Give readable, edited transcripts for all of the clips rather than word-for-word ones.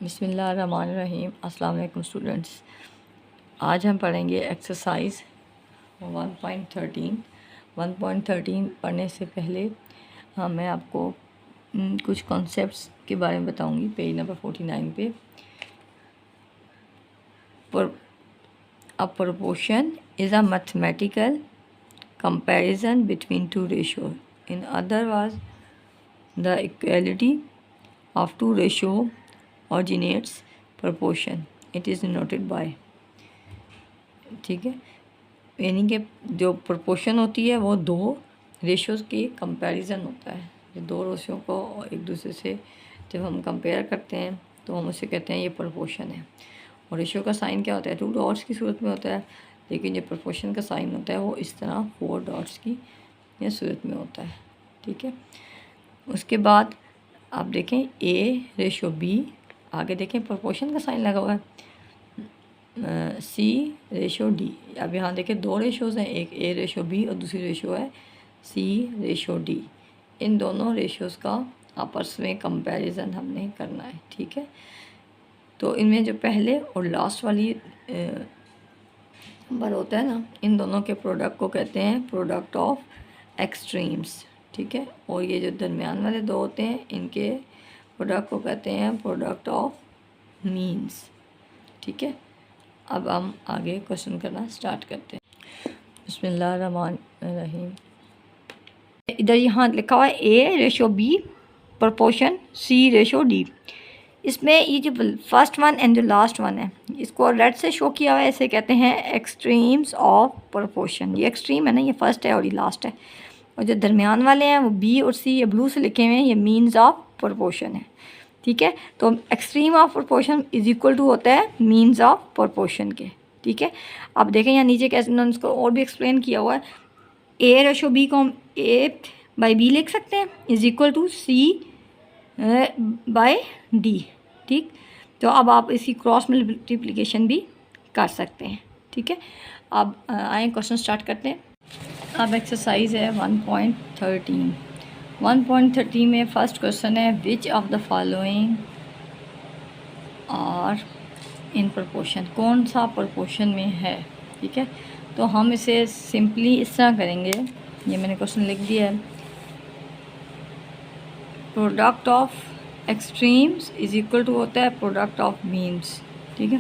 बिस्मिल्लाहिर्रहमानिर्रहीम। अस्सलाम वालेकुम स्टूडेंट्स। आज हम पढ़ेंगे एक्सरसाइज 1.13। 1.13 पढ़ने से पहले मैं आपको कुछ कॉन्सेप्ट्स के बारे में बताऊंगी। पेज नंबर 49 पे a proportion is a mathematical comparison between two ratio. In other words the equality of two ratio originates proportion. It is denoted by, ठीक है, यानी कि जो प्रोपोर्शन होती है वो दो रेशियोज़ की कंपैरिजन होता है। जो दो रेशियो को एक दूसरे से जब हम कंपेयर करते हैं तो हम उसे कहते हैं ये प्रोपोर्शन है। और रेशियो का साइन क्या होता है? 2 डॉट्स की सूरत में होता है, लेकिन ये प्रोपोर्शन का साइन होता है वो इस तरह 4 डॉट्स की ये सूरत में होता है। ठीक है, उसके बाद आप देखें A/B, आगे देखें प्रोपोर्शन का साइन लगा हुआ है C/D। अब यहाँ देखें दो रेशोज़ हैं, एक A/B और दूसरी रेशो है C/D। इन दोनों रेशोज़ का आपस में कंपैरिजन हमने करना है। ठीक है, तो इनमें जो पहले और लास्ट वाली नंबर होता है ना, इन दोनों के प्रोडक्ट को कहते हैं प्रोडक्ट ऑफ एक्सट्रीम्स। ठीक है, और ये जो दरमियान वाले दो होते हैं इनके प्रोडक्ट को कहते हैं प्रोडक्ट ऑफ मीन्स। ठीक है, अब हम आगे क्वेश्चन करना स्टार्ट करते हैं। बिस्मिल्लाहिर्रहमानिर्रहीम। इधर यहाँ लिखा हुआ है A/B प्रोपोर्शन C/D। इसमें ये जो फर्स्ट वन एंड जो लास्ट वन है इसको रेड से शो किया हुआ है, इसे कहते हैं एक्सट्रीम्स ऑफ प्रोपोर्शन। ये एक्सट्रीम है ना, ये फर्स्ट है और ये लास्ट है, और जो दरमियान वाले हैं वो B और C ये ब्लू से लिखे हुए हैं, ये मीन्स ऑफ प्रोपोर्शन है। ठीक है, तो extreme of proportion is equal to होता है मीन्स ऑफ प्रोपोर्शन के। ठीक है, अब देखें यहाँ नीचे कैसे उन्होंने इसको और भी एक्सप्लेन किया हुआ है। A/B को हम A/B लिख सकते हैं इज इक्वल टू C/D। ठीक, तो अब आप इसकी क्रॉस मल्टीप्लिकेशन भी कर सकते हैं। ठीक है, अब आए क्वेश्चन स्टार्ट करते हैं। अब एक्सरसाइज है 1.13। 1.13 में फर्स्ट क्वेश्चन है which of the following are in proportion, कौन सा प्रोपोर्शन में है। ठीक है, तो हम इसे सिंपली इस तरह करेंगे, ये मैंने क्वेश्चन लिख दिया है। Product of extremes is equal to होता है प्रोडक्ट ऑफ मीन्स। ठीक है,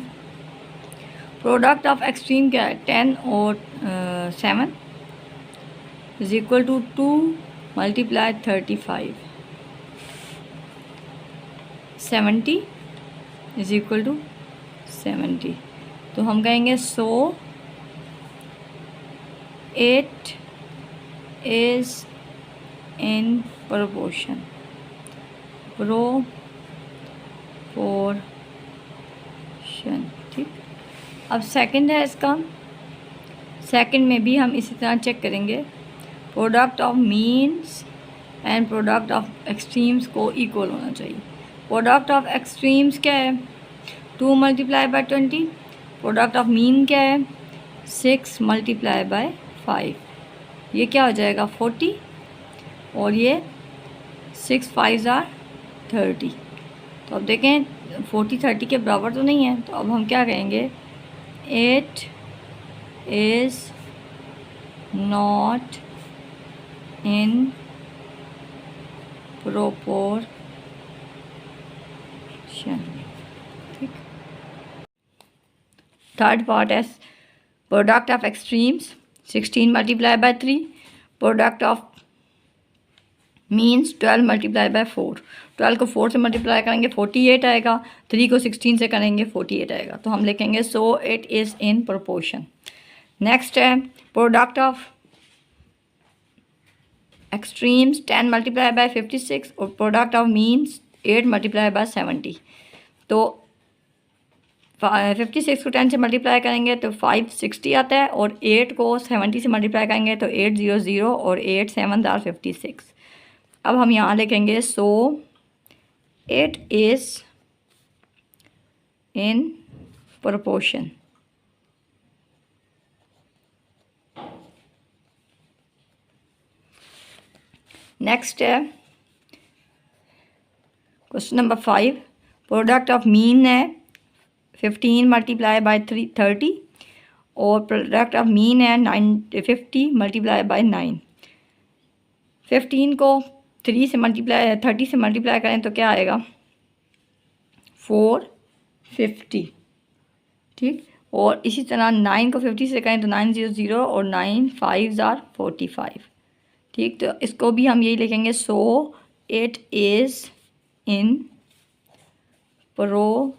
प्रोडक्ट ऑफ एक्सट्रीम क्या है? 10 और 7 is equal to 2 multiply 35। 70 is equal to 70। तो हम कहेंगे सो 8 इज इन प्रोपोर्शन। ठीक, अब सेकंड है इसका। सेकंड में भी हम इसी तरह चेक करेंगे, product of means and product of extremes को इक्वल होना चाहिए। प्रोडक्ट ऑफ एक्सट्रीम्स क्या है? 2 multiply by 20। Product of mean क्या है? 6 मल्टीप्लाई बाय 5। ये क्या हो जाएगा? 40, और ये 6 5 आर 30। तो अब देखें 40 30 के बराबर तो नहीं है, तो अब हम क्या कहेंगे? 8 इज़ नॉट इन प्रोपोर्शन। ठीक, थर्ड पार्ट है product of extremes 16 multiply by 3। Product of means 12 multiply by 4। 12 को 4 से मल्टीप्लाई करेंगे 48 आएगा, 3 को 16 से करेंगे 48 आएगा। तो हम लिखेंगे so it is in proportion. Next है product of extremes 10 multiply by 56 और product of means 8 multiply by 70। तो 56 को 10 से मल्टीप्लाई करेंगे तो 560 आता है, और 8 को 70 से मल्टीप्लाई करेंगे तो 800 और 8 7 आर 56। अब हम यहाँ लिखेंगे so it is in proportion. Next है question number 5, product of mean है 15 मल्टीप्लाई बाय 30 और प्रोडक्ट ऑफ मीन है 50 मल्टीप्लाई बाय 9। 15 को 30 से मल्टीप्लाई करें तो क्या आएगा 450, ठीक। और इसी तरह 9 को 50 से करें तो 900 और 9 5 आर 45, ठीक। तो इसको भी हम यही लिखेंगे, so it is in proportion.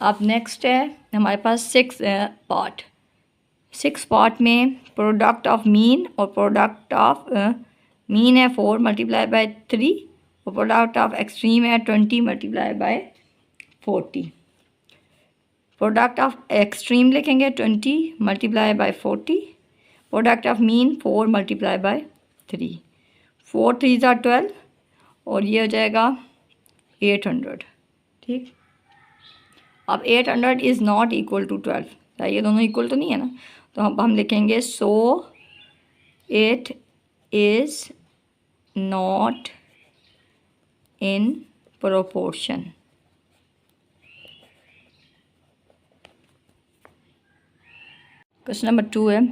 अब नेक्स्ट है हमारे पास 6 पार्ट। 6 पार्ट में प्रोडक्ट ऑफ मीन और प्रोडक्ट ऑफ मीन है 4 मल्टीप्लाई बाय 3 और प्रोडक्ट ऑफ एक्सट्रीम है 20 multiply by 40। Product of extreme लिखेंगे 20 multiply by 40, product of mean 4 multiply by 3, 4 3 ज़ा 12 और ये हो जाएगा 800, ठीक। अब 800 इज़ नॉट इक्वल टू 12, ये दोनों इक्वल तो नहीं है ना, तो हम लिखेंगे so it is not in proportion. Question number 2 है,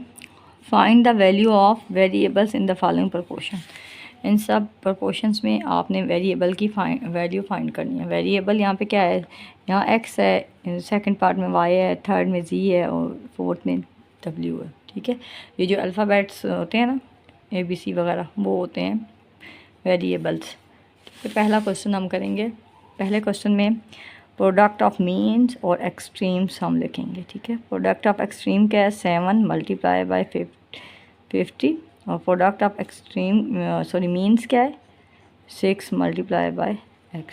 find the value of variables in the following proportion. इन सब प्रोपोर्शंस में आपने वेरिएबल की वैल्यू फाइंड करनी है। वेरिएबल यहाँ पे क्या है, यहाँ एक्स है, सेकंड पार्ट में वाई है, थर्ड में जी है और फोर्थ में डब्ल्यू है, ठीक है। ये जो अल्फ़ाबेट्स होते हैं ना ABC वगैरह वो होते हैं वेरिएबल्स। तो पहला क्वेश्चन हम करेंगे। पहले क्वेश्चन में प्रोडक्ट ऑफ मीन्स और एक्सट्रीम्स हम लिखेंगे, ठीक है। प्रोडक्ट ऑफ एक्सट्रीम क्या है 7 मल्टीप्लाई बाय 50 और प्रोडक्ट ऑफ एक्सट्रीम मीन्स क्या है 6 मल्टीप्लाई बाय x।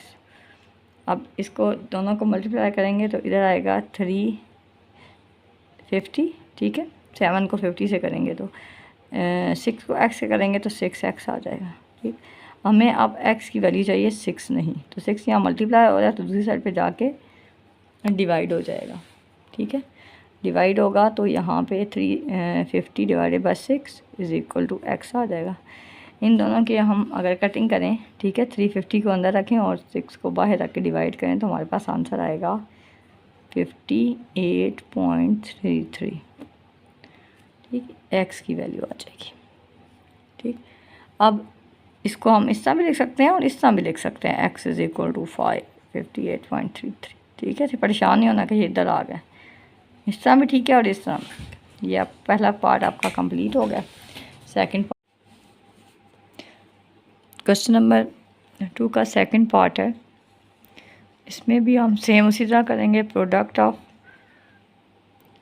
अब इसको दोनों को मल्टीप्लाई करेंगे तो इधर आएगा 350, ठीक है। 7 को 50 से करेंगे तो 6 को x से करेंगे तो 6x आ जाएगा, ठीक। हमें अब x की वैल्यू चाहिए 6 नहीं, तो 6 यहाँ मल्टीप्लाई हो जाए तो दूसरी साइड पे जाके डिवाइड हो जाएगा, ठीक है। डिवाइड होगा तो यहाँ पे 350 divided by 6 is equal to x आ जाएगा। इन दोनों की हम अगर कटिंग करें, ठीक है, 350 को अंदर रखें और 6 को बाहर रख के डिवाइड करें तो हमारे पास आंसर आएगा 58.33, ठीक। x की वैल्यू आ जाएगी, ठीक। अब इसको हम इस तरह भी लिख सकते हैं और इस तरह भी लिख सकते हैं, x इज़ इक्वल टू 58.33, ठीक है। तो परेशान नहीं होना कि ये इधर आ गया, इस तरह भी ठीक है और इस तरह भी। ये आप पहला पार्ट आपका कंप्लीट हो गया। सेकंड पार्ट, क्वेश्चन नंबर 2 का सेकंड पार्ट है। इसमें भी हम सेम उसी तरह करेंगे। Product of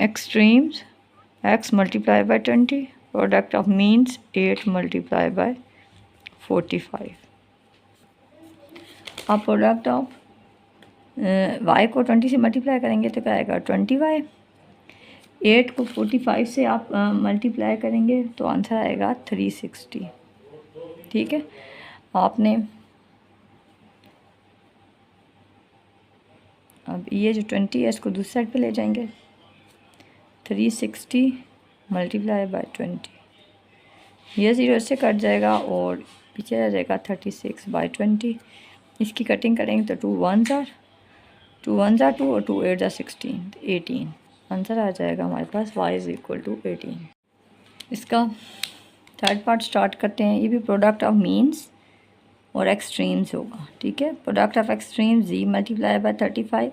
extremes x multiply by 20, product of means 8 multiply bye 45। अब प्रोडक्ट ऑफ y को 20 से मल्टीप्लाई करेंगे तो क्या आएगा 20y। 8 को 45 से आप मल्टीप्लाई करेंगे तो आंसर आएगा 360, ठीक है। आपने अब ये जो 20 है इसको दूसरी साइड पे ले जाएंगे, 360 मल्टीप्लाई बाय 20, ये 0 से कट जाएगा और पीछे आ जाएगा 36 बाय 20। इसकी कटिंग करेंगे तो 2 1 ज़ा 2 और 2 8 ज़ा 16, 18 आंसर आ जाएगा हमारे पास y इज़ इक्वल टू 18। इसका थर्ड पार्ट स्टार्ट करते हैं। ये भी प्रोडक्ट ऑफ मीन्स और एक्सट्रीम्स होगा, ठीक है। Product of extreme z multiply by 35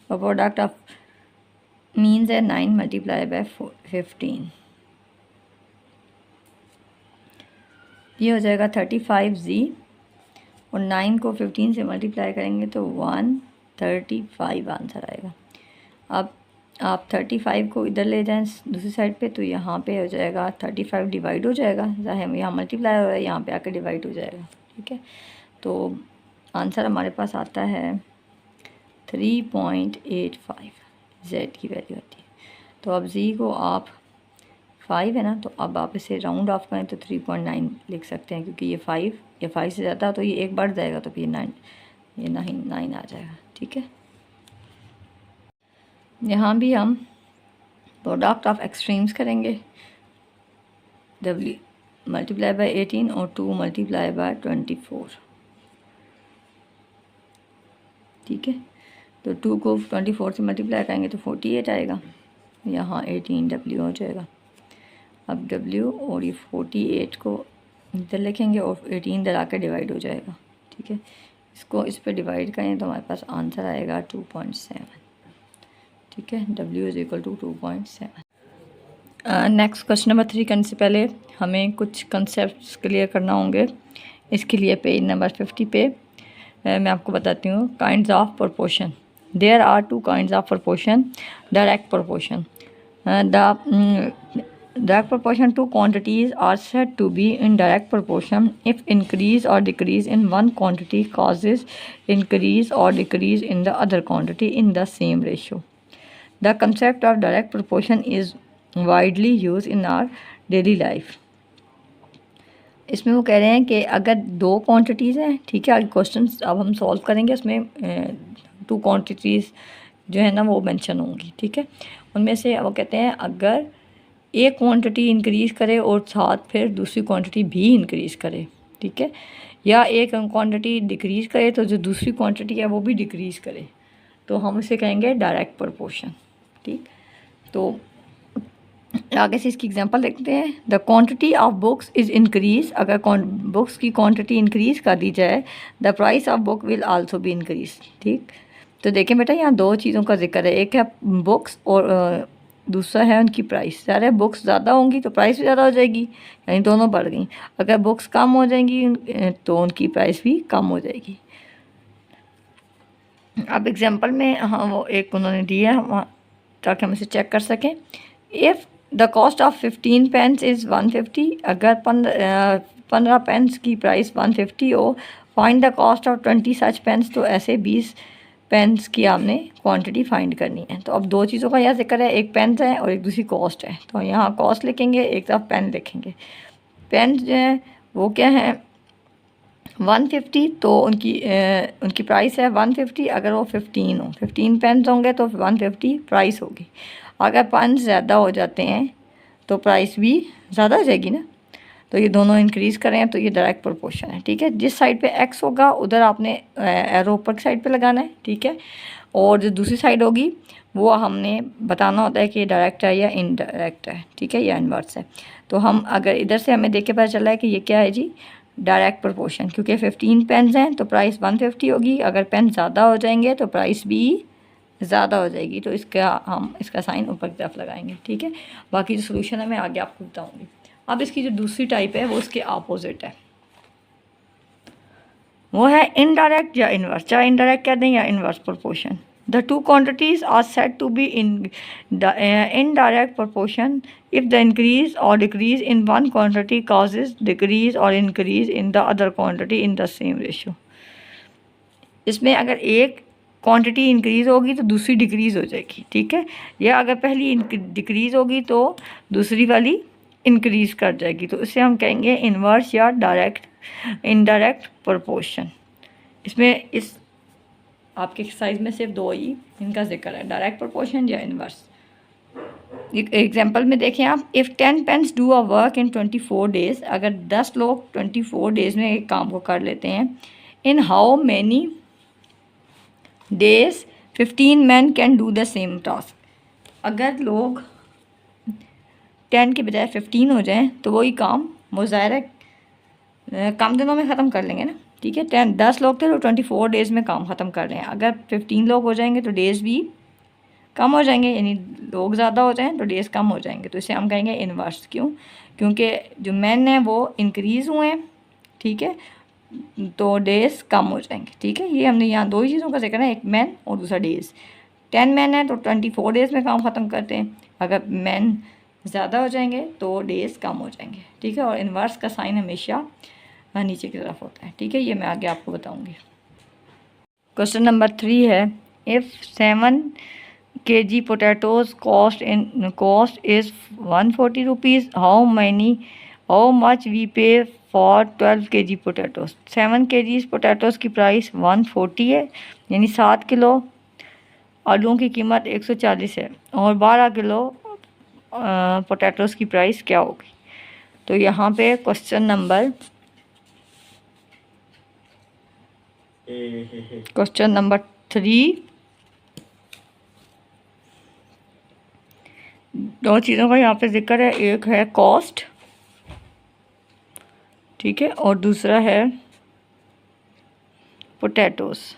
और प्रोडक्ट ऑफ मीन्स है 9 मल्टीप्लाई बाय 15। ये हो जाएगा 35z और 9 को 15 से मल्टीप्लाई करेंगे तो 135 आंसर आएगा। अब आप 35 को इधर ले जाएं दूसरी साइड पे तो यहाँ पे हो जाएगा 35 डिवाइड हो जाएगा, यहाँ मल्टीप्लाई हो रहा है यहाँ पे आकर डिवाइड हो जाएगा, ठीक है। तो आंसर हमारे पास आता है 3.85 z की वैल्यू आती है। तो अब z को आप 5 है ना, तो अब आप इसे राउंड ऑफ करें तो 3.9 लिख सकते हैं, क्योंकि ये 5 से ज़्यादा तो ये एक बढ़ जाएगा तो फिर 9 आ जाएगा, ठीक है। यहाँ भी हम प्रोडक्ट ऑफ एक्सट्रीम्स करेंगे। w मल्टीप्लाई बाय 18 और 2 मल्टीप्लाई बाय 24, ठीक है। तो 2 को 24 से मल्टीप्लाई करेंगे तो 48 आएगा, यहाँ 18 W हो जाएगा। अब W और ये 48 को इधर लिखेंगे और 18 इधर आकर डिवाइड हो जाएगा, ठीक है। इसको इस पर डिवाइड करें तो हमारे पास आंसर आएगा 2.7, ठीक है। W is equal to 2.7। Next question number 3 करने से पहले हमें कुछ कंसेप्ट क्लियर करना होंगे। इसके लिए पेज नंबर 50 पे मैं आपको बताती हूँ kinds of proportion. There are 2 kinds of proportion. Direct proportion, direct proportion to quantities are said to be in direct proportion if increase or decrease in one quantity causes increase or decrease in the other quantity in the same ratio. The concept of direct proportion is widely used in our daily life. इसमें वो कह रहे हैं कि अगर 2 quantities हैं, ठीक है, क्वेश्चन अब हम सॉल्व करेंगे, उसमें 2 क्वांटिटीज़ जो है ना वो मेंशन होंगी, ठीक है। उनमें से वो कहते हैं अगर एक क्वांटिटी इंक्रीज़ करे और साथ फिर दूसरी क्वांटिटी भी इंक्रीज़ करे, ठीक है, या एक क्वांटिटी डिक्रीज़ करे तो जो दूसरी क्वांटिटी है वो भी डिक्रीज़ करे, तो हम इसे कहेंगे डायरेक्ट प्रोपोर्शन, ठीक। तो आगे से इसकी एग्जांपल देखते हैं। The quantity of books is increase, अगर बुक्स की क्वांटिटी इंक्रीज़ कर दी जाए, the price of book will also be increase, ठीक। तो देखें बेटा, यहाँ 2 चीज़ों का जिक्र है, एक है बुक्स और दूसरा है उनकी प्राइस। ज़्यादा बुक्स ज़्यादा होंगी तो प्राइस भी ज़्यादा हो जाएगी, यानी दोनों बढ़ गई। अगर बुक्स कम हो जाएंगी तो उनकी प्राइस भी कम हो जाएगी। अब एग्जांपल में हाँ वो एक उन्होंने दिया है ताकि हम इसे चेक कर सकें। If the cost of 15 pens is 150, अगर 15 पेंस की प्राइस 150 हो, find the cost of 20 such pens, तो ऐसे 20 पेन्स की आपने क्वांटिटी फाइंड करनी है। तो अब 2 चीज़ों का यह जिक्र है, एक पेन है और एक दूसरी कॉस्ट है, तो यहाँ कॉस्ट लिखेंगे, एक तरफ पेन लिखेंगे। पेन जो है वो क्या है 150, तो उनकी प्राइस है 150। अगर वो 15 हो, 15 पेन होंगे तो 150 प्राइस होगी। अगर पेन ज़्यादा हो जाते हैं तो प्राइस भी ज़्यादा हो जाएगी ना, तो ये दोनों इंक्रीज़ करें तो ये डायरेक्ट प्रोपोर्शन है, ठीक है। जिस साइड पे एक्स होगा उधर आपने एरो ऊपर की साइड पे लगाना है, ठीक है, और जो दूसरी साइड होगी वो हमने बताना होता है कि ये डायरेक्ट है या इनडायरेक्ट है, ठीक है, या इन्वर्स है। तो हम अगर इधर से हमें देख के पता चला है कि ये क्या है जी, डायरेक्ट प्रोपोर्शन, क्योंकि 15 पेन्स हैं तो प्राइस 150 होगी। अगर पेन ज़्यादा हो जाएंगे तो प्राइस भी ज़्यादा हो जाएगी, तो हम इसका साइन ऊपर की तरफ लगाएंगे, ठीक है। बाकी जो सोल्यूशन है मैं आगे आपको बताऊँगी। अब इसकी जो दूसरी टाइप है वो उसके अपोजिट है, वो है इनडायरेक्ट या इन्वर्स, चाहे इनडायरेक्ट कह दें या inverse proportion. The 2 quantities are said to be in the indirect proportion if the increase और decrease in one quantity causes decrease और increase in the other quantity in the same ratio. इसमें अगर एक quantity increase होगी तो दूसरी decrease हो जाएगी, ठीक है, या अगर पहली डिक्रीज़ होगी तो दूसरी वाली इंक्रीज़ कर जाएगी, तो इसे हम कहेंगे इन्वर्स या डायरेक्ट इनडायरेक्ट प्रोपोर्शन। इसमें इस आपके एक्सरसाइज में सिर्फ 2 ही इनका जिक्र है, डायरेक्ट प्रोपोर्शन या इन्वर्स। एग्जाम्पल में देखें आप, if 10 pens do a work in 24 days, अगर 10 लोग 24 डेज़ में एक काम को कर लेते हैं, in how many days 15 man can do the same task. अगर लोग 10 के बजाय 15 हो जाएं तो वही काम वो ज़ाहिर है कम दिनों में ख़त्म कर लेंगे ना, ठीक है। 10 लोग थे तो 24 डेज़ में काम ख़त्म कर रहे हैं। अगर 15 लोग हो जाएंगे तो डेज़ भी कम हो जाएंगे, यानी लोग ज़्यादा हो जाएं तो डेज़ कम हो जाएंगे, तो इसे हम कहेंगे इन्वर्स। क्यों? क्योंकि जो मैन हैं वो इंक्रीज़ हुए हैं, ठीक है, तो डेज़ कम हो जाएंगे, ठीक है। ये हमने यहाँ 2 ही चीज़ों का जिक्र है, एक मैन और दूसरा डेज़। 10 मैन है तो 24 डेज़ में काम ख़त्म करते हैं, अगर मैन ज़्यादा हो जाएंगे तो डेज़ कम हो जाएंगे, ठीक है। और इन्वर्स का साइन हमेशा नीचे की तरफ होता है, ठीक है, ये मैं आगे आपको बताऊँगी। क्वेश्चन नंबर 3 है, if 7 kg potatoes cost is 140 rupees, how much we pay for 12 kg potatoes। 7 kg potatoes की प्राइस 140 है, यानी 7 किलो आलूओं की कीमत 140 है, और 12 किलो पोटैटोज़ की प्राइस क्या होगी। तो यहाँ पे क्वेश्चन नंबर 3 दो चीज़ों का यहाँ पे जिक्र है, एक है कॉस्ट, ठीक है, और दूसरा है पोटैटोस।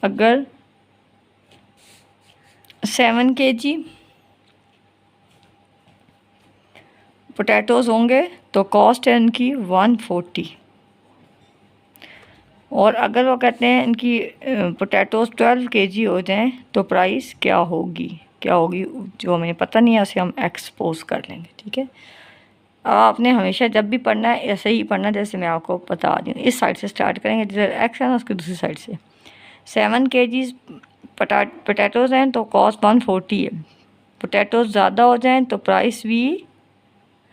अगर 7 kg पोटैटोज़ होंगे तो कॉस्ट है इनकी 140, और अगर वो कहते हैं इनकी पोटैटोज़ 12 kg हो जाएं तो प्राइस क्या होगी जो हमें पता नहीं है उसे हम एक्सपोज कर लेंगे, ठीक है। आपने हमेशा जब भी पढ़ना है ऐसे ही पढ़ना जैसे मैं आपको बता दी हूँ। इस साइड से स्टार्ट करेंगे, जिधर एक्स है ना उसकी दूसरी साइड से। 7 kg पोटैटोज़ हैं तो कॉस्ट 140 है। पोटैटोज़ ज़्यादा हो जाएं तो प्राइस भी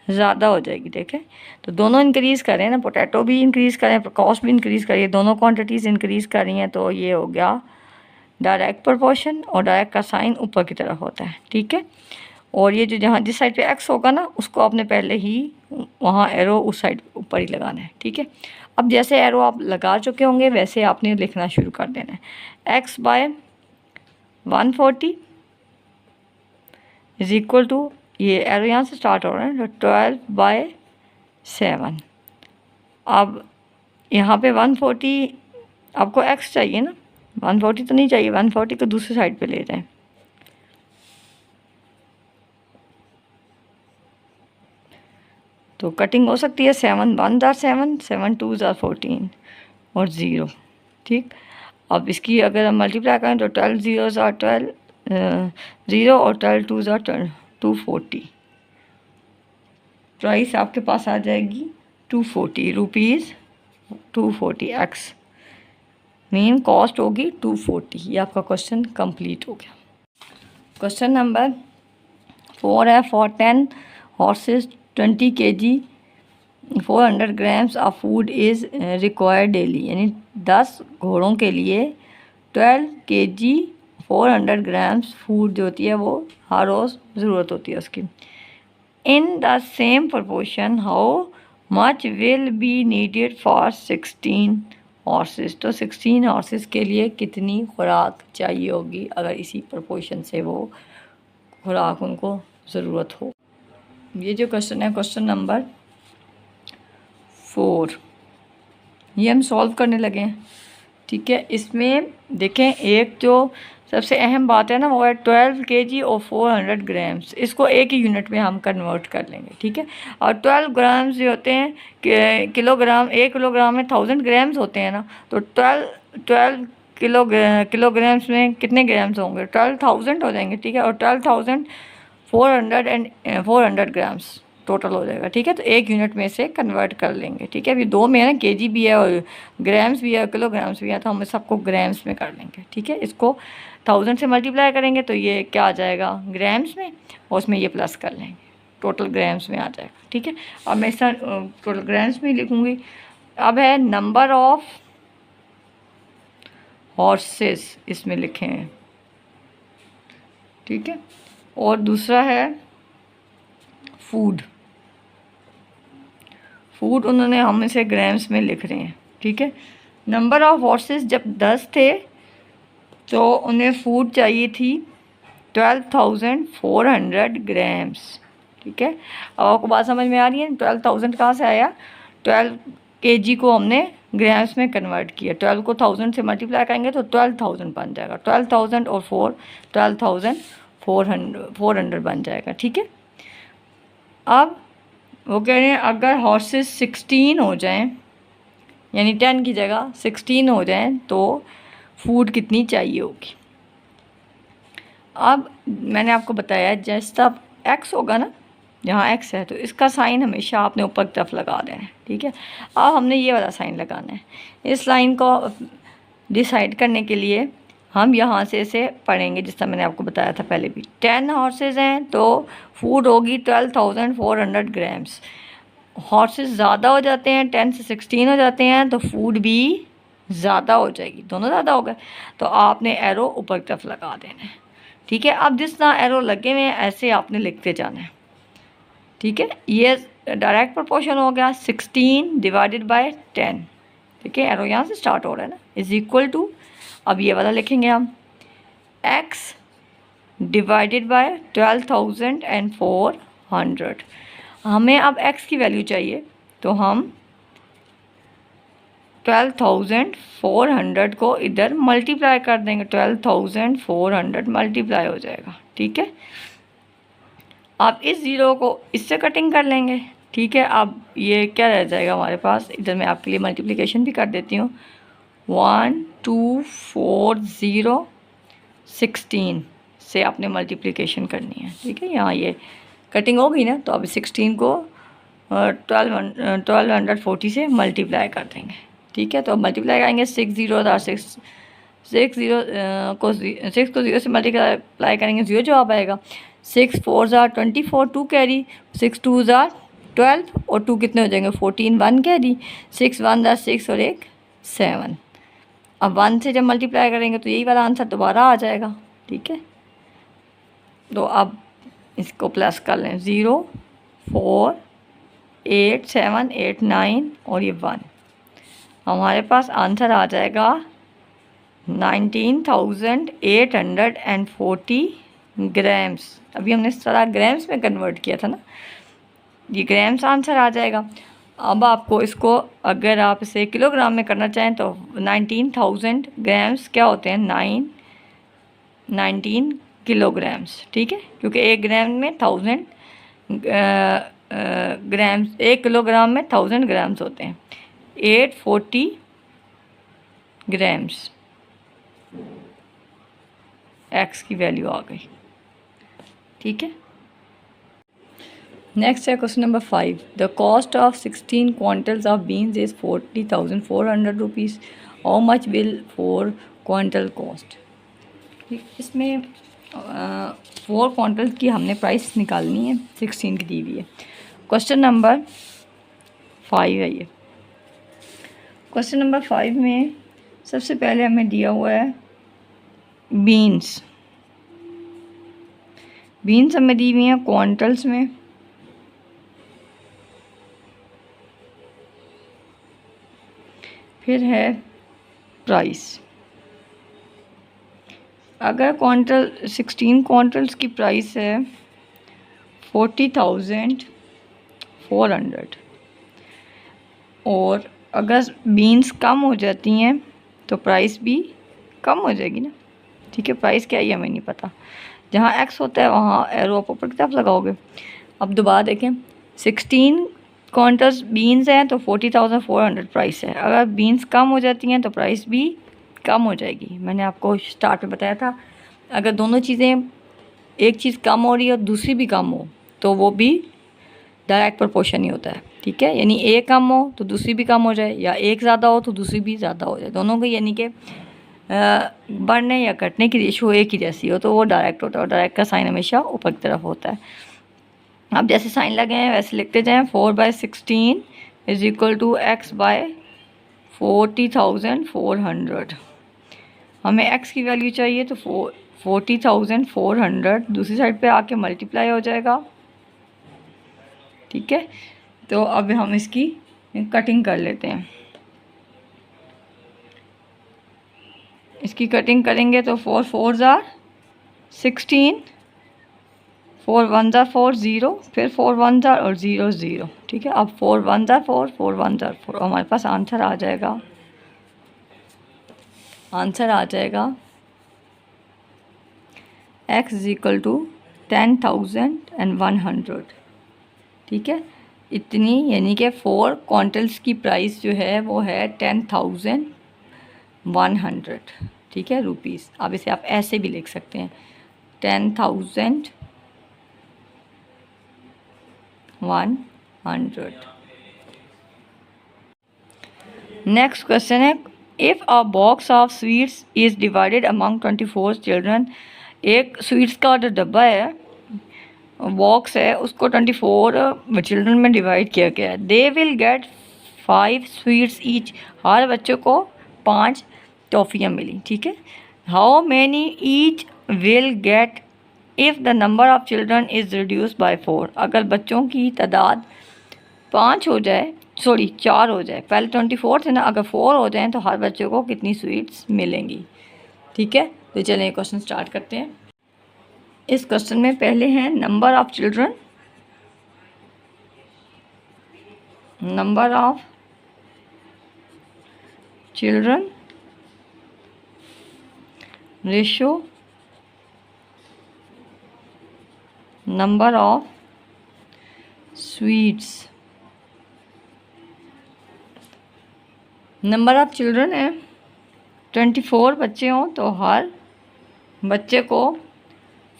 ज़्यादा हो जाएगी, देखें तो दोनों इंक्रीज़ करें ना, पोटैटो भी इंक्रीज़ करें, कॉस्ट भी इंक्रीज़ करिए, दोनों क्वांटिटीज़ इंक्रीज़ कर रही हैं, तो ये हो गया डायरेक्ट प्रोपोर्शन, और डायरेक्ट का साइन ऊपर की तरफ होता है, ठीक है। और ये जो जहाँ जिस साइड पे एक्स होगा ना उसको आपने पहले ही वहाँ एरो उस साइड ऊपर ही लगाना है, ठीक है। अब जैसे एरो आप लगा चुके होंगे वैसे आपने लिखना शुरू कर देना है। x by 140 is equal to, ये एरो यहाँ से स्टार्ट हो रहा है, तो 12/7। अब यहाँ पे 140 आपको x चाहिए ना, 140 तो नहीं चाहिए, 140 को दूसरी साइड पे ले जाएं। तो कटिंग हो सकती है 7 1 जार 7, 7 2 जार 14 और 0, ठीक। अब इसकी अगर हम मल्टीप्लाई करें तो 12 0 जार 12 0 और 12 2 जार 240। प्राइस आपके पास आ जाएगी 240 रुपीज़, 240 एक्स मीन कॉस्ट होगी 240। ये आपका क्वेश्चन कंप्लीट हो गया। क्वेश्चन नंबर 4 है, for 10 horses 20 kg 400 grams of food is required daily, यानी 10 घोड़ों के लिए 12 kg 400 ग्राम्स फूड जो होती है वो हर रोज़ ज़रूरत होती है उसकी। इन the same proportion how much will be needed for 16 horses, तो 16 हॉर्सेस के लिए कितनी खुराक चाहिए होगी अगर इसी प्रोपोर्शन से वो खुराक उनको ज़रूरत हो। ये जो क्वेश्चन है क्वेश्चन नंबर 4, ये हम सॉल्व करने लगे हैं, ठीक है। इसमें देखें एक जो सबसे अहम बात है ना वो है 12 kg और 400 ग्राम्स, इसको एक ही यूनिट में हम कन्वर्ट कर लेंगे, ठीक है। और 12 ग्राम्स जो होते हैं कि किलोग्राम, 1 किलोग्राम में 1000 ग्राम्स होते हैं ना, तो 12 किलोग्राम्स में कितने ग्राम्स होंगे, 12,000 हो जाएंगे, ठीक है। और 12,400 ग्राम्स टोटल हो जाएगा, ठीक है। तो एक यूनिट में से कन्वर्ट कर लेंगे, ठीक है। अभी दो में है ना, केजी भी है और ग्राम्स भी है, किलोग्राम्स भी है, तो हम सबको ग्राम्स में कर लेंगे, ठीक है। इसको 1000 से मल्टीप्लाई करेंगे तो ये क्या आ जाएगा ग्राम्स में, और उसमें ये प्लस कर लेंगे, टोटल ग्राम्स में आ जाएगा, ठीक है। अब मैं इस टोटल ग्राम्स में लिखूँगी। अब है नंबर ऑफ हॉर्सेस, इसमें लिखे हैं, ठीक है। और दूसरा है फूड उन्होंने हम इसे ग्राम्स में लिख रहे हैं, ठीक है। नंबर ऑफ हॉर्सेस जब 10 थे तो उन्हें फूड चाहिए थी 12,400 ग्राम्स, ठीक है। अब आपको बात समझ में आ रही है, 12,000 कहाँ से आया, 12 kg को हमने ग्राम्स में कन्वर्ट किया, 12 को 1000 से मल्टीप्लाई करेंगे तो 12,000 बन जाएगा, 12,000 और 12,400 बन जाएगा, ठीक है। अब वो कह रहे हैं अगर हॉर्सेस 16 हो जाएं, यानी 10 की जगह 16 हो जाएं तो फूड कितनी चाहिए होगी। अब मैंने आपको बताया जैसा एक्स होगा ना, जहाँ एक्स है तो इसका साइन हमेशा आपने ऊपर की तरफ लगा देना है, ठीक है। अब हमने ये वाला साइन लगाना है। इस लाइन को डिसाइड करने के लिए हम यहाँ से इसे पढ़ेंगे, जिस तरह मैंने आपको बताया था पहले भी। 10 हॉर्सेस हैं तो फूड होगी 12,400 ग्राम्स। हॉर्सेस ज़्यादा हो जाते हैं, 10 से 16 हो जाते हैं तो फूड भी ज़्यादा हो जाएगी, दोनों ज़्यादा हो गए, तो आपने एरो ऊपर की तरफ लगा देना है, ठीक है। अब जिस तरह एरो लगे हुए हैं ऐसे आपने लिखते जाना है, ठीक है। ये डायरेक्ट प्रोपोर्शन हो गया 16 डिवाइडेड बाय 10, ठीक है, एरो यहाँ से स्टार्ट हो रहा है ना, इज इक्वल टू, अब ये वाला लिखेंगे हम, x डिवाइडेड बाय 12,400। हमें अब x की वैल्यू चाहिए, तो हम 12,400 को इधर मल्टीप्लाई कर देंगे, 12,400 मल्टीप्लाई हो जाएगा, ठीक है। अब इस ज़ीरो को इससे कटिंग कर लेंगे, ठीक है। अब ये क्या रह जाएगा हमारे पास, इधर मैं आपके लिए मल्टीप्लिकेशन भी कर देती हूँ, 1240 से आपने मल्टीप्लिकेशन करनी है, ठीक है। यहाँ ये कटिंग हो गई ना, तो अब 16 को 1240 से मल्टीप्लाई कर देंगे, ठीक है। तो अब मल्टीप्लाई करेंगे, 6 को 0 से मल्टीप्लाई करेंगे, 0 जवाब आएगा। 6 4 24, 2 कैरी, 6 2 12 और 2 कितने हो जाएंगे 14, 1 कैरी, 6 1 6 और 1 7। अब 1 से जब मल्टीप्लाई करेंगे तो यही वाला आंसर दोबारा आ जाएगा, ठीक है। तो अब इसको प्लस कर लें, 0 4 8 7 8 9 और ये 1, हमारे पास आंसर आ जाएगा 19,840 ग्राम्स। अभी हमने सारा ग्राम्स में कन्वर्ट किया था ना, ये ग्राम्स आंसर आ जाएगा। अब आपको इसको अगर आप इसे किलोग्राम में करना चाहें तो 19,000 ग्राम्स क्या होते हैं, 19 किलोग्राम्स, ठीक है, क्योंकि 1 ग्राम में 1000 ग्राम्स, 1 किलोग्राम में 1000 ग्राम्स होते हैं, 840 ग्राम्स एक्स की वैल्यू आ गई, ठीक है। नेक्स्ट है question number 5, the cost of 16 quintals of beans is 40,400 rupees, how much will 4 quintal cost. इसमें 4 क्वांटल की हमने प्राइस निकालनी है, 16 की दी हुई है। क्वेश्चन नंबर 5 है ये। क्वेश्चन नंबर 5 में सबसे पहले हमें दिया हुआ है बीन्स हमें दी हुई हैं क्वांटल्स में, फिर है प्राइस। अगर 16 क्वांटल्स की प्राइस है 40,400 और अगर बीन्स कम हो जाती हैं तो प्राइस भी कम हो जाएगी ना, ठीक है। प्राइस क्या है हमें नहीं पता, जहाँ एक्स होता है वहाँ एरो आप ऊपर की तरफ लगाओगे। अब दोबारा देखें, 16 क्वांटल्स बीन्स हैं तो 40,400 प्राइस है, अगर बीन्स कम हो जाती हैं तो प्राइस भी कम हो जाएगी। मैंने आपको स्टार्ट में बताया था, अगर दोनों चीज़ें, एक चीज़ कम हो रही है और दूसरी भी कम हो तो वो भी डायरेक्ट प्रोपोर्शन ही होता है, ठीक है। यानी एक कम हो तो दूसरी भी कम हो जाए, या एक ज़्यादा हो तो दूसरी भी ज़्यादा हो जाए, दोनों की यानी कि बढ़ने या घटने की रेशो एक ही जैसी हो तो वो डायरेक्ट होता है, और डायरेक्ट का साइन हमेशा ऊपर की तरफ होता है। अब जैसे साइन लगे हैं वैसे लिखते जाएं, 4/16 is equal to x by 40,400। हमें x की वैल्यू चाहिए तो 40,400 दूसरी साइड पे आके मल्टीप्लाई हो जाएगा, ठीक है। तो अब हम इसकी कटिंग कर लेते हैं, इसकी कटिंग करेंगे तो 4 4 16, 4 1 4 0, फिर 4 1 और 0 0, ठीक है। अब 4 1 4, 4 1 4, हमारे पास आंसर आ जाएगा, x इज इक्वल टू 10,100, ठीक है। इतनी यानी कि 4 क्वांटल्स की प्राइस जो है वो है 10,100, ठीक है, रुपीज़। अब इसे आप ऐसे भी लिख सकते हैं, 10,100। नेक्स्ट क्वेश्चन है, if a box of sweets is divided among 24 children, एक स्वीट्स का जो डब्बा है, बॉक्स है, उसको 24 चिल्ड्रन में डिवाइड किया गया है। They will get 5 sweets each, हर बच्चों को 5 टॉफ़ियाँ मिली, ठीक है। How many each will get if the number of children is reduce by 4, अगर बच्चों की तादाद 5 हो जाए, सॉरी 4 हो जाए, पहले 24 थे ना, अगर 4 हो जाएं तो हर बच्चे को कितनी स्वीट्स मिलेंगी। ठीक है, तो चलिए क्वेश्चन स्टार्ट करते हैं। इस क्वेश्चन में पहले हैं number of children, number of children, ratio, number of sweets. Number of children है 24 बच्चे हों तो हर बच्चे को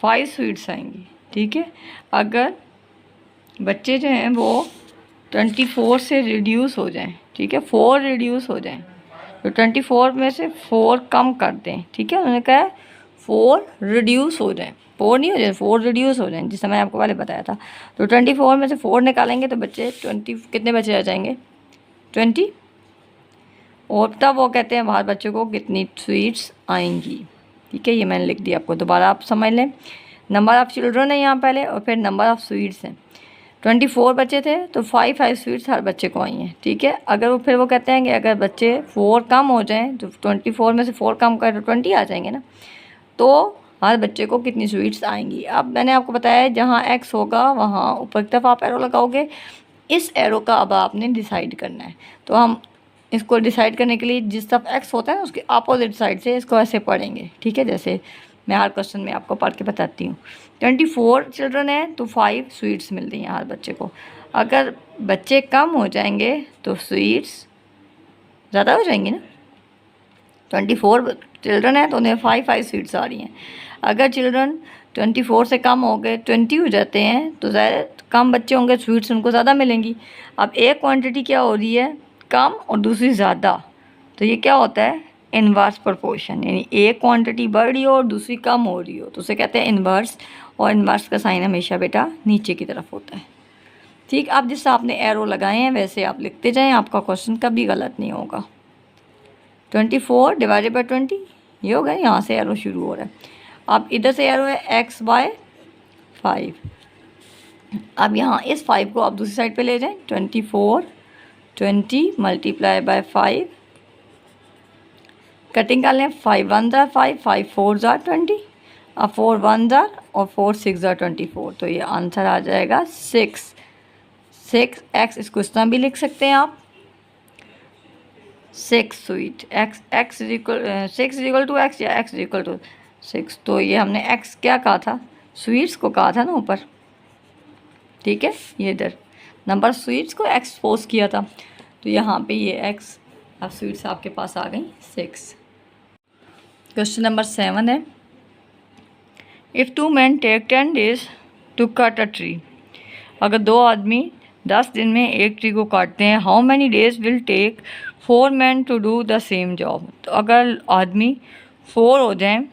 5 स्वीट्स आएंगी। ठीक है, अगर बच्चे जो हैं वो 24 से रिड्यूस हो जाएं, ठीक है, 4 रिड्यूस हो जाएं, तो 24 में से 4 कम कर दें। ठीक है, उन्होंने कहा है 4 रिड्यूस हो जाएं, 4 नहीं हो जाए, 4 रिड्यूस हो जाएं, जिससे मैंने आपको पहले बताया था। तो 24 में से 4 निकालेंगे तो बच्चे 20 कितने बचे रह जाएंगे, 20। और तब वो कहते हैं हर बच्चे को कितनी स्वीट्स आएंगी। ठीक है, ये मैंने लिख दिया, आपको दोबारा आप समझ लें। नंबर ऑफ़ चिल्ड्रन है यहाँ पहले, और फिर नंबर ऑफ़ स्वीट्स हैं। 24 बच्चे थे तो 5 स्वीट्स हर बच्चे को आई हैं। ठीक है, अगर वो फिर वो कहते हैं कि अगर बच्चे 4 कम हो जाएं तो 24 में से 4 कम कर तो 20 आ जाएंगे ना, तो हर बच्चे को कितनी स्वीट्स आएंगी। अब मैंने आपको बताया है जहाँ x होगा वहाँ ऊपर की तरफ आप एरो लगाओगे। इस एरो का अब आपने डिसाइड करना है, तो हम इसको डिसाइड करने के लिए जिस तरफ x होता है ना उसके अपोजिट साइड से इसको ऐसे पढ़ेंगे। ठीक है, जैसे मैं हर क्वेश्चन में आपको पढ़ के बताती हूँ। 24 चिल्ड्रन हैं तो 5 स्वीट्स मिल रही हैं हर बच्चे को। अगर बच्चे कम हो जाएंगे तो स्वीट्स ज़्यादा हो जाएंगी ना। 24 चिल्ड्रन हैं तो उन्हें 5 स्वीट्स आ रही हैं। अगर चिल्ड्रन 24 से कम हो गए 20 हो जाते हैं तो ज़्यादा कम बच्चे होंगे, स्वीट्स उनको ज़्यादा मिलेंगी। अब एक क्वांटिटी क्या हो रही है, कम, और दूसरी ज़्यादा, तो ये क्या होता है, इन्वर्स प्रोपोर्शन, यानी एक क्वांटिटी बढ़ रही हो और दूसरी कम हो रही हो तो उसे कहते हैं इन्वर्स। और इन्वर्स का साइन हमेशा बेटा नीचे की तरफ होता है। ठीक, अब जिससे आपने एरो लगाए हैं वैसे आप लिखते जाएं, आपका क्वेश्चन कभी गलत नहीं होगा। 24 डिवाइडेड बाई 20 ये हो गया, यहाँ से एरो शुरू हो रहा है। अब इधर से एरो है x/5। अब यहाँ इस 5 को आप दूसरी साइड पे ले जाएं, 24 20 मल्टीप्लाई बाय 5, कटिंग कर लें, 5 1 ज़ा 5, 5 4 ज़ा 20, अब 4 1 ज़ा और 4 6 ज़ा 24, तो ये आंसर आ जाएगा 6 x। इसको इस तरह भी लिख सकते हैं आप, 6 sweet x is equal to x या x इज इक्वल टू 6। तो ये हमने x क्या कहा था, स्वीट्स को कहा था ना ऊपर। ठीक है, ये इधर नंबर स्वीट्स को एक्सपोज किया था, तो यहाँ पे ये x, अब स्वीट्स आपके पास आ गई 6। क्वेश्चन नंबर 7 है, if 2 men take 10 days to cut a tree. अगर 2 आदमी 10 दिन में एक ट्री को काटते हैं, how many days will take 4 men to do the same job. तो अगर आदमी 4 हो जाएं,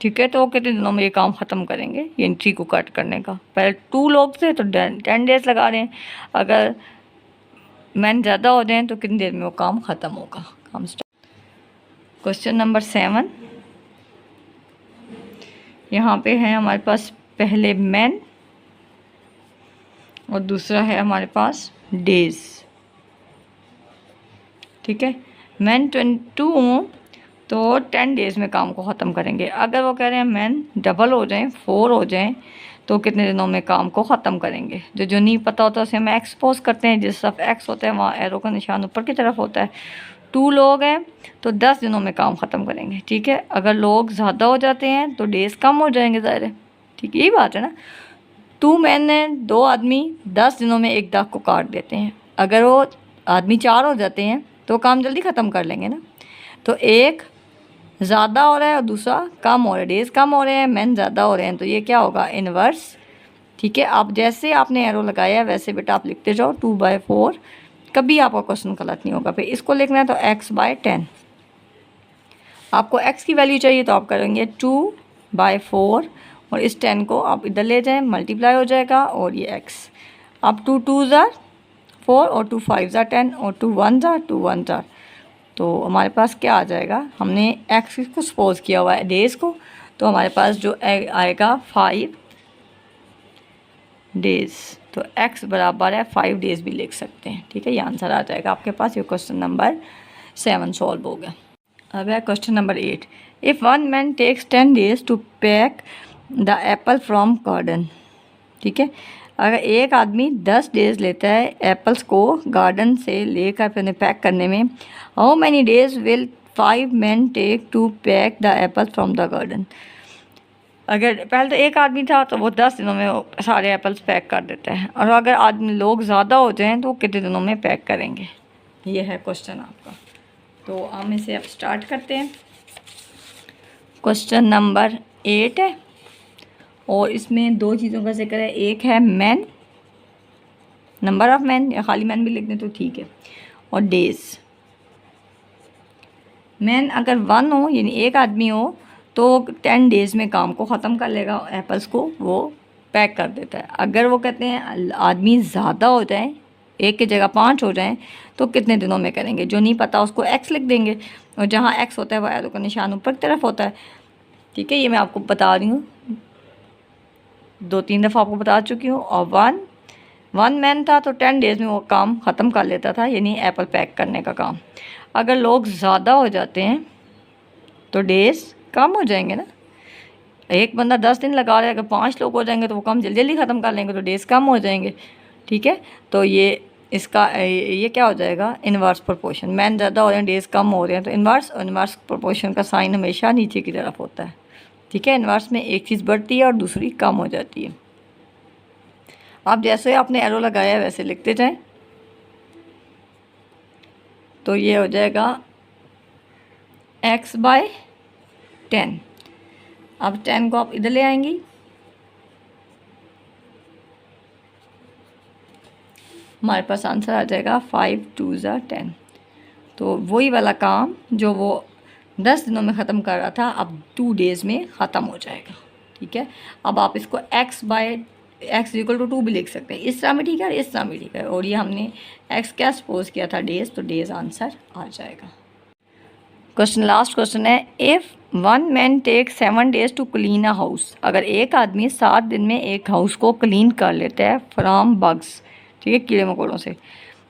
ठीक है, तो वो कितने दिनों में ये काम ख़त्म करेंगे, ये ट्री को कट करने का। पहले 2 लोग थे तो 10 डेज लगा रहे हैं, अगर मैन ज़्यादा हो जाएं तो कितनी देर में वो काम ख़त्म होगा। काम स्टार्ट। क्वेश्चन नंबर 7 यहाँ पे है हमारे पास, पहले मैन और दूसरा है हमारे पास डेज़। ठीक है, मैन 22 हों तो 10 डेज़ में काम को ख़त्म करेंगे। अगर वो कह रहे हैं मैन डबल हो जाएं, 4 हो जाएं, तो कितने दिनों में काम को ख़त्म करेंगे। जो नहीं पता होता उसे हम एक्सपोज करते हैं, जिस तरफ एक्स होता है वहाँ एरो का निशान ऊपर की तरफ होता है। 2 लोग हैं तो 10 दिनों में काम ख़त्म करेंगे। ठीक है, अगर लोग ज़्यादा हो जाते हैं तो डेज़ कम हो जाएंगे, ज़ाहिर है। ठीक, यही बात है ना। 2 मैन ने 2 आदमी 10 दिनों में एक दाग को काट देते हैं। अगर वो आदमी 4 हो जाते हैं तो काम जल्दी ख़त्म कर लेंगे ना। तो एक ज़्यादा हो रहा है और दूसरा कम हो रहा है, डेज़ कम हो रहे हैं, मैन ज़्यादा हो रहे हैं, तो ये क्या होगा, इन्वर्स। ठीक है, आप जैसे आपने एरो लगाया है वैसे बेटा आप लिखते जाओ, 2/4, कभी आपका क्वेश्चन गलत नहीं होगा। फिर इसको लिखना है तो x/10। आपको x की वैल्यू चाहिए तो आप करेंगे 2/4 और इस 10 को आप इधर ले जाएं, मल्टीप्लाई हो जाएगा और ये x। अब 2 2 ज़ा 4 और 2 5 ज़ा 10 और 2 1 ज़ा 2 1 ज़ा, तो हमारे पास क्या आ जाएगा, हमने x को सपोज किया हुआ है डेज़ को, तो हमारे पास जो आएगा 5 डेज़। तो x बराबर है 5 डेज़ भी लिख सकते हैं। ठीक है, ये आंसर आ जाएगा आपके पास। ये क्वेश्चन नंबर 7 सॉल्व हो गया। अब है question number 8। If one man takes 10 days to pack the apple from garden. ठीक है, अगर एक आदमी 10 डेज़ लेता है एप्पल्स को गार्डन से लेकर फिर उन्हें पैक करने में, how many days will 5 man take to pack the apple from the garden. अगर पहले तो एक आदमी था तो वो 10 दिनों में वो सारे एप्पल्स पैक कर देता है, और अगर आदमी लोग ज़्यादा हो जाएं तो वो कितने दिनों में पैक करेंगे। ये है क्वेश्चन आपका। तो हम इसे अब स्टार्ट करते हैं। क्वेश्चन नंबर 8 है और इसमें 2 चीज़ों का जिक्र है। एक है मैन, नंबर ऑफ़ मैन, या खाली मैन भी लिख दें तो ठीक है, और डेज़। मैन अगर 1 हो यानी एक आदमी हो तो 10 डेज़ में काम को ख़त्म कर लेगा, एप्पल्स को वो पैक कर देता है। अगर वो कहते हैं आदमी ज़्यादा हो जाए, एक की जगह 5 हो जाएं, तो कितने दिनों में करेंगे। जो नहीं पता उसको x लिख देंगे, और जहाँ x होता है वो एरो का निशान ऊपर की तरफ होता है। ठीक है, ये मैं आपको बता रही हूँ, 2-3 दफ़ा आपको बता चुकी हूँ। और वन मैन था तो 10 डेज़ में वो काम ख़त्म कर लेता था, यानी एप्पल पैक करने का काम। अगर लोग ज़्यादा हो जाते हैं तो डेज़ कम हो जाएंगे ना। एक बंदा 10 दिन लगा रहा है, अगर 5 लोग हो जाएंगे तो वो काम जल्दी जल्दी ख़त्म कर लेंगे, तो डेज़ कम हो जाएंगे। ठीक है, तो ये इसका ये क्या हो जाएगा, इन्वर्स प्रोपोर्शन। मैन ज़्यादा हो रहे हैं, डेज़ कम हो रहे हैं, तो इन्वर्स प्रोपोर्शन का साइन हमेशा नीचे की तरफ होता है। ठीक है, इन्वर्स में एक चीज़ बढ़ती है और दूसरी कम हो जाती है। आप जैसे आपने एरो लगाया है वैसे लिखते जाएं। तो ये हो जाएगा x/10। अब 10 को आप इधर ले आएंगी, हमारे पास आंसर आ जाएगा 5 2 10। तो वही वाला काम जो वो 10 दिनों में ख़त्म कर रहा था अब 2 डेज़ में ख़त्म हो जाएगा। ठीक है, अब आप इसको x = 2 भी लिख सकते हैं, इस तरह में ठीक है और इस तरह में ठीक है। और ये हमने x क्या सपोज किया था, डेज़, तो डेज़ आंसर आ जाएगा। क्वेश्चन, लास्ट क्वेश्चन है। If one man take 7 days to clean a house. अगर एक आदमी 7 दिन में एक हाउस को क्लीन कर लेता है फ्रॉम बग्स, ठीक है, कीड़े मकोड़ों से,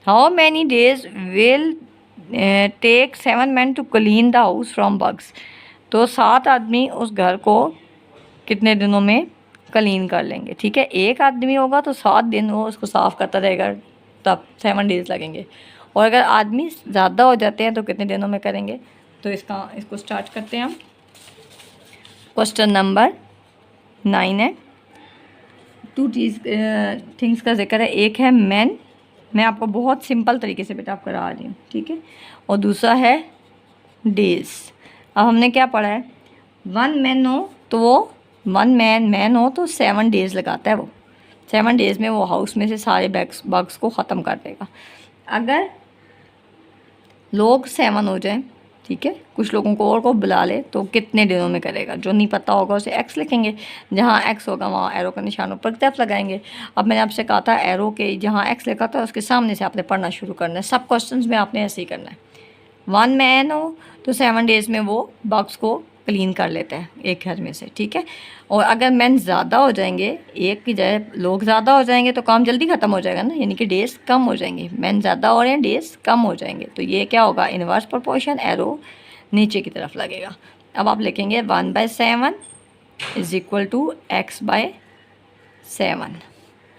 how many days will take 7 man to clean the house from bugs. तो 7 आदमी उस घर को कितने दिनों में क्लीन कर लेंगे। ठीक है, एक आदमी होगा तो 7 दिन वो उसको साफ़ करता रहेगा, तब 7 डेज़ लगेंगे। और अगर आदमी ज़्यादा हो जाते हैं तो कितने दिनों में करेंगे। तो इसको स्टार्ट करते हैं हम। क्वेश्चन नंबर 9 है। 2 थिंग्स का जिक्र है। एक है मैन, मैं आपको बहुत सिंपल तरीके से बेटा आप करा रही हूँ। ठीक है, और दूसरा है डेज़। अब हमने क्या पढ़ा है, 1 मैन हो तो वो 1 मैन हो तो 7 डेज़ लगाता है। वो 7 डेज़ में वो हाउस में से सारे बग्स को ख़त्म कर देगा। अगर लोग 7 हो जाएं, ठीक है, कुछ लोगों को और को बुला ले, तो कितने दिनों में करेगा। जो नहीं पता होगा उसे x लिखेंगे, जहाँ x होगा वहाँ एरो का निशान ऊपर की तरफ लगाएंगे। अब मैंने आपसे कहा था एरो के जहाँ x लिखा था उसके सामने से आपने पढ़ना शुरू करना है। सब क्वेश्चंस में आपने ऐसे ही करना है। 1 मैन हो तो 7 डेज़ में वो बग्स को क्लीन कर लेता है एक घर में से। ठीक है, और अगर मैन ज़्यादा हो जाएंगे, एक की जगह लोग ज़्यादा हो जाएंगे तो काम जल्दी ख़त्म हो जाएगा ना, यानी कि डेज़ कम हो जाएंगे। मैन ज़्यादा हो रहे हैं, डेज़ कम हो जाएंगे। तो ये क्या होगा, इन्वर्स प्रोपोर्शन, एरो नीचे की तरफ लगेगा। अब आप लिखेंगे 1/7 = x/7।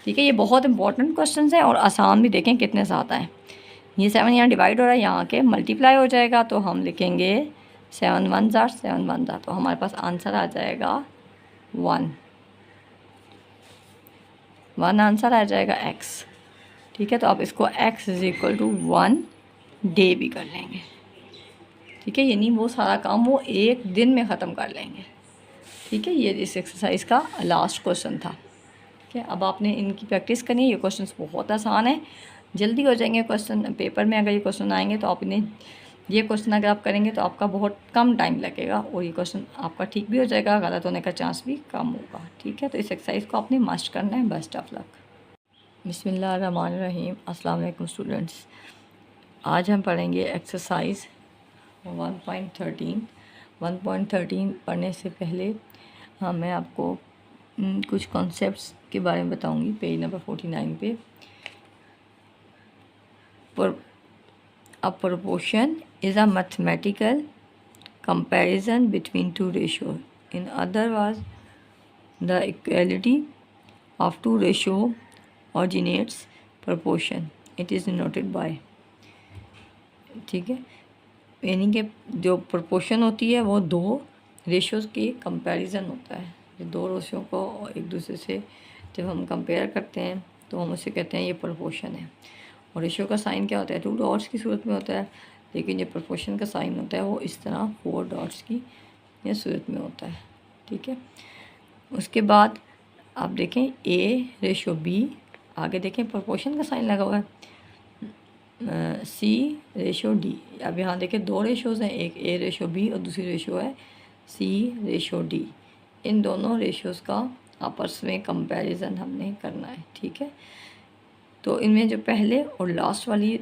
ठीक है, ये बहुत इंपॉर्टेंट क्वेश्चन है और आसान भी। देखें कितने ज़्यादा हैं। ये 7 यहाँ डिवाइड हो रहा है, यहाँ के मल्टीप्लाई हो जाएगा, तो हम लिखेंगे 7 1 7 1, तो हमारे पास आंसर आ जाएगा 1 आंसर आ जाएगा x। ठीक है, तो आप इसको x = 1 डे भी कर लेंगे। ठीक है, यानी वो सारा काम वो एक दिन में ख़त्म कर लेंगे। ठीक है, ये इस एक्सरसाइज का लास्ट क्वेश्चन था। ठीक है, अब आपने इनकी प्रैक्टिस करनी है। ये क्वेश्चंस बहुत आसान है, जल्दी हो जाएंगे क्वेश्चन। पेपर में अगर ये क्वेश्चन आएंगे तो आप इन्हें, ये क्वेश्चन अगर आप करेंगे तो आपका बहुत कम टाइम लगेगा और ये क्वेश्चन आपका ठीक भी हो जाएगा, गलत होने का चांस भी कम होगा। ठीक है, तो इस एक्सरसाइज को आपने मस्ट करना है। Best of luck. बिस्मिल्लाहिर्रहमानिर्रहीम। अस्सलाम वालेकुम स्टूडेंट्स। आज हम पढ़ेंगे एक्सरसाइज 1.13। 1.13 पढ़ने से पहले मैं आपको कुछ कॉन्सेप्ट्स के बारे में बताऊंगी पेज नंबर 49 पे। A proportion is a mathematical comparison between two ratios. In other words, the equality of two ratios originates proportion. It is denoted by, ठीक है, यानी कि जो प्रोपोर्शन होती है वो दो रेशियोज़ की कंपैरिजन होता है। जो दो रेशियो को एक दूसरे से जब हम कंपेयर करते हैं तो हम उसे कहते हैं ये प्रोपोर्शन है। और रेशियो का साइन क्या होता है, 2 डॉट्स की सूरत में होता है, लेकिन जो प्रोपोर्शन का साइन होता है वो इस तरह 4 डॉट्स की ये सूरत में होता है। ठीक है, उसके बाद आप देखें A/B, आगे देखें प्रोपोर्शन का साइन लगा हुआ है C/D। अब यहाँ देखें दो रेशोज़ हैं, एक A/B और दूसरी रेशो है C/D। इन दोनों रेशोज़ का आपस में कंपैरिजन हमने करना है। ठीक है, तो इनमें जो पहले और लास्ट वाली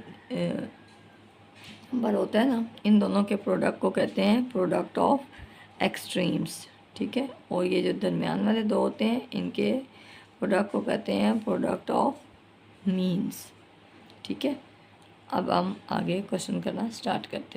नंबर होता है ना, इन दोनों के प्रोडक्ट को कहते हैं प्रोडक्ट ऑफ एक्सट्रीम्स। ठीक है, और ये जो दरमियान वाले दो होते हैं इनके प्रोडक्ट को कहते हैं प्रोडक्ट ऑफ मीन्स। ठीक है, अब हम आगे क्वेश्चन करना स्टार्ट करते हैं।